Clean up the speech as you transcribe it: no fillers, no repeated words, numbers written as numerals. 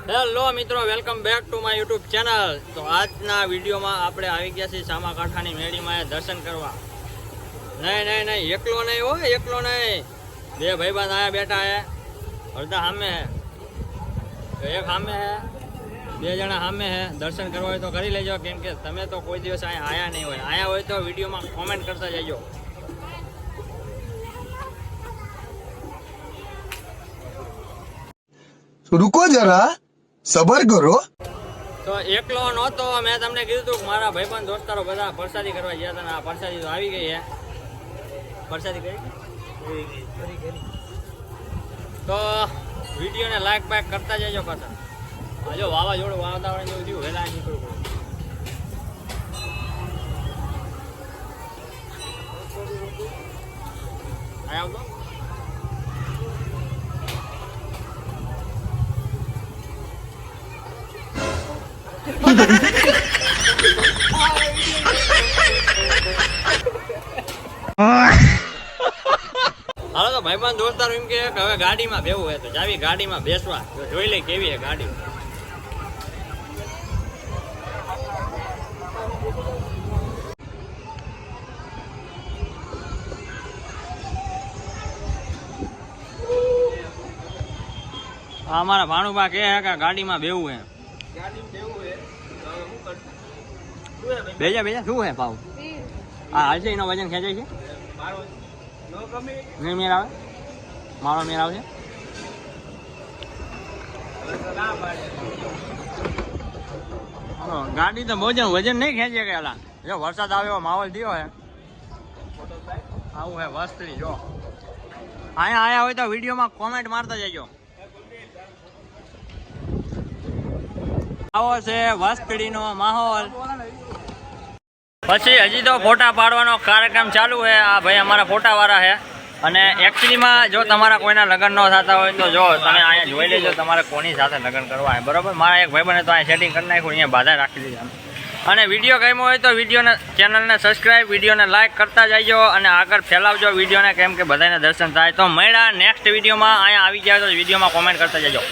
Hello મિત્રો, welcome back to my YouTube channel. તો આજના વિડીયોમાં આપણે આવી ગયા છીએ સામાકાંઠાની મેળીમાં દર્શન કરવા। નહીં, એકલો નહીં હોય, એકલો નહીં, બે ભાઈબંધ આયા બેઠા હે। અડધા સામે હે, એક સામે હે, બે જણા સામે હે। દર્શન કરવા હોય તો કરી લેજો, કેમ કે તમે તો કોઈ દિવસ અહીંયા આયા નહીં હોય। આયા હોય તો વિડીયોમાં કોમેન્ટ કરતા જજો। रुको जरा सबर करो। તો એકલો નહોતો, મેં તમને કીધું હતું કે મારા ભાઈબંધ દોસ્તારો બધા પ્રસાદી કરવા ગયા હતા ને આ પ્રસાદી તો આવી ગઈ હે। પ્રસાદી કરી તો વિડીયોને લાઈક બાઈક કરતા જજો પાછા। હજો વાવાઝોડું વાતાવરણ જેવું થયું, વહેલા નીકળવું પડે। આવતો હાલો તો ભાઈબંધ દોસ્તારો એમ કે હવે ગાડીમાં બેવું હે, તો જાવી ગાડીમાં બેસવા, જોઈ લે કેવી હે ગાડી। અમારા ભાણુબા કે ગાડીમાં બેવું હે। બેજા શું હે ભાવ? હા હાલશે, એનો વજન ખેંચાય છે? નહીં મેળ આવે, મારો મેળ આવશે। ગાડી તો વજન નહીં ખેંચે ગયેલા। જો વરસાદ આવે એવો માહોલ થયો હે, આવું હે વસ્ત્રી। જો અહીંયા આયા હોય તો વિડીયોમાં કોમેન્ટ મારતા જજો। આવો છે વસ્ત્રીનો માહોલ। પછી હજી તો ફોટા પાડવાનો કાર્યક્રમ ચાલુ છે। આ ભાઈ અમારા ફોટા વાળા છે। અને એકચ્યુઅલીમાં જો તમારા કોઈના લગ્ન ન થતા હોય તો જો તમે અહીંયા જોઈ લેજો તમારે કોની સાથે લગ્ન કરવા છે, બરોબર। મારા એક ભાઈબંધે તો અહીંયા સેટિંગ કરી નાખ્યું, અહીંયા બાધા રાખી દીધા। અને વિડીયો ગમ્યો હોય તો વિડીયોને ચેનલને સબસ્ક્રાઈબ, વિડીયોને લાઈક કરતા જજો અને આગળ ફેલાવજો વિડીયોને, કેમ કે બધાને દર્શન થાય। તો મળ્યા નેક્સ્ટ વિડીયોમાં। અહીંયા આવી ગયા તો વિડીયોમાં કોમેન્ટ કરતા જજો।